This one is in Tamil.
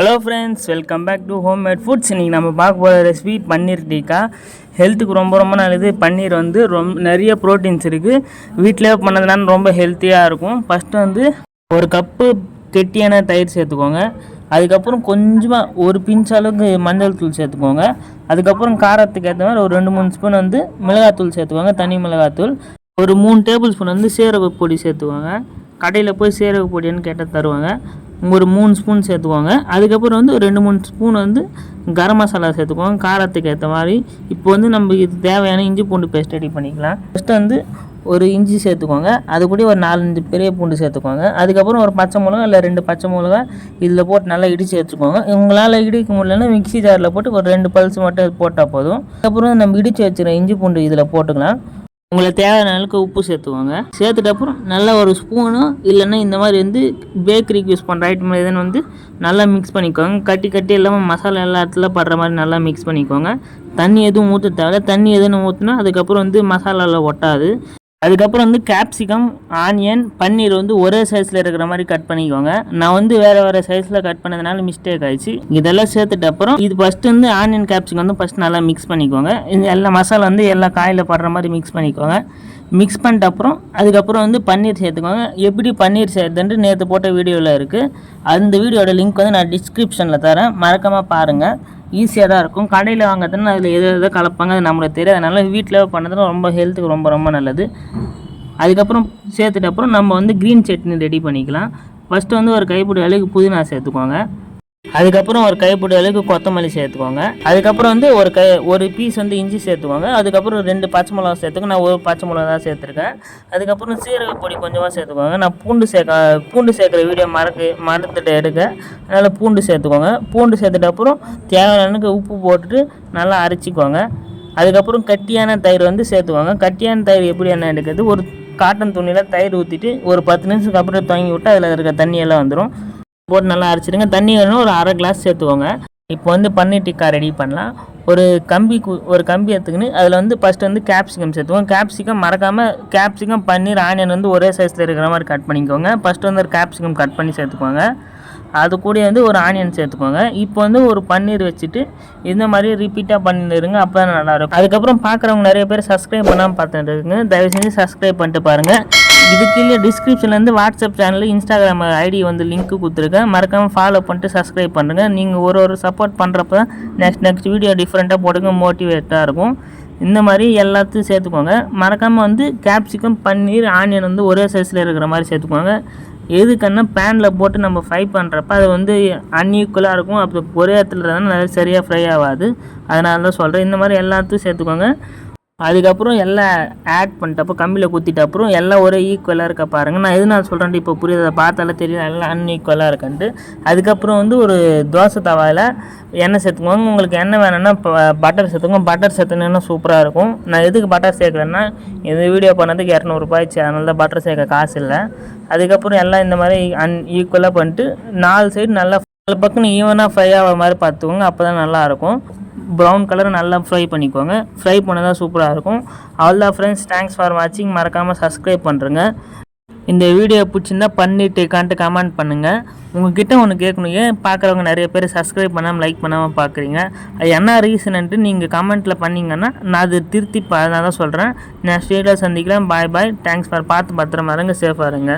Hello friends, welcome back to homemade foods. இன்றைக்கி நம்ம பார்க்க போகிற ரெசிபி பன்னீர் டிக்கா. ஹெல்த்துக்கு ரொம்ப நல்லது. பன்னீர் வந்து நிறைய ப்ரோட்டீன்ஸ் இருக்குது. வீட்டிலே பண்ணதுனால ரொம்ப ஹெல்த்தியாக இருக்கும். ஃபஸ்ட்டு வந்து ஒரு கப்பு கெட்டியான தயிர் சேர்த்துக்கோங்க. அதுக்கப்புறம் கொஞ்சமாக ஒரு பிஞ்ச் அளவுக்கு மஞ்சள் தூள் சேர்த்துக்கோங்க. அதுக்கப்புறம் காரத்துக்கு ஏற்ற மாதிரி ஒரு 2-3 ஸ்பூன் வந்து மிளகாத்தூள் சேர்த்துக்கோங்க, தனி மிளகாத்தூள். ஒரு 3 டேபிள் ஸ்பூன் வந்து சீரக பொடி சேர்த்துக்கோங்க. கடையில் போய் சீரக பொடின்னு கேட்டால் தருவாங்க. ஒரு 3 ஸ்பூன் சேர்த்துக்கோங்க. அதுக்கப்புறம் வந்து ஒரு 2-3 ஸ்பூன் வந்து கரம் மசாலா சேர்த்துக்கோங்க, காரத்துக்கு ஏற்ற மாதிரி. இப்போ வந்து நம்ம இது தேவையான இஞ்சி பூண்டு பேஸ்ட் ரெடி பண்ணிக்கலாம். ஃபஸ்ட்டு வந்து ஒரு இஞ்சி சேர்த்துக்கோங்க. அது கூட ஒரு 4-5 பெரிய பூண்டு சேர்த்துக்கோங்க. அதுக்கப்புறம் ஒரு பச்சை மிளகா இல்லை 2 பச்சை மிளகா இதில் போட்டு நல்லா இடித்து வச்சுக்கோங்க. உங்களால் இடிக்க முடியலன்னா மிக்ஸி ஜாரில் போட்டு ஒரு 2 பல்ஸ் மட்டும் போட்டால் போதும். அதுக்கப்புறம் நம்ம இடித்து வச்சுருக்க இஞ்சி பூண்டு இதில் போட்டுக்கலாம். உங்களுக்கு தேவையான அளவுக்கு உப்பு சேர்த்துவாங்க. சேர்த்துட்டு அப்புறம் நல்லா ஒரு ஸ்பூனோ இல்லைன்னா இந்த மாதிரி வந்து பேக்கரிக்கு யூஸ் பண்ணுற ஐட்டம் எதுன்னு வந்து நல்லா மிக்ஸ் பண்ணிக்கோங்க. கட்டி இல்லாமல் மசாலா எல்லா இடத்துல படுற மாதிரி நல்லா மிக்ஸ் பண்ணிக்கோங்க. தண்ணி எதுவும் ஊற்ற தேவை. தண்ணி எதுன்னு ஊற்றினா அதுக்கப்புறம் வந்து மசாலாவில் ஒட்டாது. அதுக்கப்புறம் வந்து கேப்சிகம், ஆனியன், பன்னீர் வந்து ஒரே சைஸில் இருக்கிற மாதிரி கட் பண்ணிக்கோங்க. நான் வந்து வேறு சைஸில் கட் பண்ணதுனால மிஸ்டேக் ஆயிடுச்சு. இதெல்லாம் சேர்த்துட்டு அப்புறம் இது ஃபஸ்ட்டு வந்து ஆனியன் கேப்சிகம் வந்து ஃபஸ்ட் நல்லா மிக்ஸ் பண்ணிக்கோங்க. இந்த எல்லா மசாலா வந்து எல்லா காயில் படுற மாதிரி மிக்ஸ் பண்ணிக்கோங்க. மிக்ஸ் பண்ணிட்ட அப்புறம் அதுக்கப்புறம் வந்து பன்னீர் சேர்த்துக்கோங்க. எப்படி பன்னீர் சேர்த்துன்ட்டு நேற்று போட்ட வீடியோவில் இருக்குது. அந்த வீடியோட லிங்க் வந்து நான் டிஸ்கிரிப்ஷனில் தரேன், மறக்காமல் பாருங்கள். ஈஸியாக தான் இருக்கும். கடையில் வாங்குறதுன்னா அதில் எதை கலப்பாங்க அது நம்மளுக்கு தெரியாது. அதனால் வீட்டில் பண்ணதுன்னா ரொம்ப ஹெல்த்துக்கு ரொம்ப நல்லது. அதுக்கப்புறம் சேர்த்துட்டு அப்புறம் நம்ம வந்து க்ரீன் சட்னி ரெடி பண்ணிக்கலாம். ஃபஸ்ட்டு வந்து ஒரு கைப்பிடி அளவுக்கு புதினா சேர்த்துக்கோங்க. அதுக்கப்புறம் ஒரு கைப்பிடி அளவுக்கு கொத்தமல்லி சேர்த்துக்கோங்க. அதுக்கப்புறம் வந்து ஒரு பீஸ் வந்து இஞ்சி சேர்த்துக்கோங்க. அதுக்கப்புறம் 2 பச்சை மிளகா சேர்த்துக்கோங்க. நான் ஒரு பச்சை மிளகா தான் சேர்த்துருக்கேன். அதுக்கப்புறம் சீரக பொடி கொஞ்சமாக சேர்த்துக்கோங்க. நான் பூண்டு சேர்க்குற வீடியோ மறந்துட்டு எடுக்க, அதனால் பூண்டு சேர்த்துக்கோங்க. பூண்டு சேர்த்துட்டு அப்புறம் தேவையான உப்பு போட்டுட்டு நல்லா அரைச்சிக்கோங்க. அதுக்கப்புறம் கட்டியான தயிர் வந்து சேர்த்துக்கோங்க. கட்டியான தயிர் எப்படி என்ன எடுக்கிறது, ஒரு காட்டன் துணியில் தயிர் ஊற்றிட்டு ஒரு 10 நிமிஷத்துக்கு அப்புறம் துவங்கி விட்டு அதில் இருக்க தண்ணியெல்லாம் வந்துடும். போட்டு நல்லா அரைச்சிடுங்க. தண்ணி வேணும் ஒரு அரை கிளாஸ் சேர்த்துக்கோங்க. இப்போ வந்து பன்னீர் டிக்கா ரெடி பண்ணலாம். ஒரு கம்பி எடுத்துக்கின்னு அதில் வந்து ஃபஸ்ட்டு வந்து கேப்சிகம் சேர்த்துக்கோங்க. கேப்சிகம் மறக்காமல் கேப்சிகம், பன்னீர், ஆனியன் வந்து ஒரே சைஸில் இருக்கிற மாதிரி கட் பண்ணிக்கோங்க. ஃபஸ்ட்டு வந்து ஒரு கேப்சிகம் கட் பண்ணி சேர்த்துக்கோங்க. அது கூட வந்து ஒரு ஆனியன் சேர்த்துக்கோங்க. இப்போ வந்து ஒரு பன்னீர் வச்சுட்டு இந்த மாதிரி ரிப்பீட்டாக பண்ணிடுங்க. அப்போ தான் நல்லாயிருக்கும். அதுக்கப்புறம் பார்க்குறவங்க நிறைய பேர் சப்ஸ்கிரைப் பண்ணாமல் பார்த்துட்டு இருக்குங்க. தயவு செஞ்சு சப்ஸ்கிரைப் பண்ணிட்டு பாருங்கள். இதுக்கு இல்லை டிஸ்கிரிப்ஷன்லேருந்து வாட்ஸ்அப் சேனல், இன்ஸ்டாகிராம் ஐடி வந்து லிங்க்கு கொடுத்துருக்கேன். மறக்காமல் ஃபாலோ பண்ணிட்டு சப்ஸ்கிரைப் பண்ணுங்கள். நீங்கள் ஒரு சப்போர்ட் பண்ணுறப்ப தான் நெக்ஸ்ட் வீடியோ டிஃப்ரெண்ட்டாக போடுங்க, மோட்டிவேட்டாக இருக்கும். இந்த மாதிரி எல்லாத்தையும் சேர்த்துக்கோங்க. மறக்காமல் வந்து கேப்சிகம், பன்னீர், ஆனியன் வந்து ஒரே சைஸில் இருக்கிற மாதிரி சேர்த்துக்கோங்க. எதுக்குன்னா பேனில் போட்டு நம்ம ஃப்ரை பண்ணுறப்ப அது வந்து அன்ஈக்குவலாக இருக்கும். அப்போ ஒரே இடத்துல இருந்தாலும் சரியாக ஃப்ரை ஆகாது. அதனால தான் சொல்கிறேன். இந்த மாதிரி எல்லாத்தையும் சேர்த்துக்கோங்க. அதுக்கப்புறம் எல்லாம் ஆட் பண்ணிட்டப்போ கம்பியில் குத்திட்ட அப்புறம் எல்லாம் ஒரே ஈக்குவலாக இருக்க பாருங்கள். நான் எதுனா சொல்கிறேன்ட்டு இப்போ புரியுது, அதை பார்த்தாலே தெரியும் எல்லாம் அன்ஈக்குவலாக இருக்குன்ட்டு. அதுக்கப்புறம் வந்து ஒரு தோசை தவாவில் எண்ணெய் சேர்த்துக்கோங்க. உங்களுக்கு எண்ணெய் வேணும்னா பட்டர் சேர்த்துக்கோங்க. பட்டர் சேர்த்துனா சூப்பராக இருக்கும். நான் எதுக்கு பட்டர் சேர்க்குறேன்னா இந்த வீடியோ பண்ணதுக்கு 200 ரூபாய்ச்சு, அதனால தான் பட்டர் சேர்க்க காசு இல்லை. அதுக்கப்புறம் எல்லாம் இந்த மாதிரி ஈக்குவலாக பண்ணிட்டு 4 சைடு நல்லா பக்கம் ஈவனாக ஃப்ரை ஆகிற மாதிரி பார்த்துக்கோங்க. அப்போ தான் நல்லாயிருக்கும். ப்ரௌன் கலர் நல்லா ஃப்ரை பண்ணிக்கோங்க. ஃப்ரை பண்ணதான் சூப்பராக இருக்கும். அவ்வளோதான் ஃப்ரெண்ட்ஸ், தேங்க்ஸ் ஃபார் வாட்சிங். மறக்காமல் சப்ஸ்கிரைப் பண்ணுறேங்க. இந்த வீடியோ பிடிச்சிருந்தா பண்ணிட்டு கமெண்ட் பண்ணுங்கள். உங்ககிட்ட ஒன்று கேட்கணும், ஏன் பார்க்குறவங்க நிறைய பேர் சப்ஸ்கிரைப் பண்ணாமல் லைக் பண்ணாமல் பார்க்குறீங்க, அது என்ன ரீசன்ட்டு நீங்கள் கமெண்ட்டில் பண்ணிங்கன்னா நான் அது திருத்தி நான் தான் சொல்கிறேன். நான் ஸ்டேட்டில் சந்திக்கிறேன். பாய். தேங்க்ஸ் ஃபார் பார்த்து பத்திரமா இருங்க, சேஃபாக இருங்க.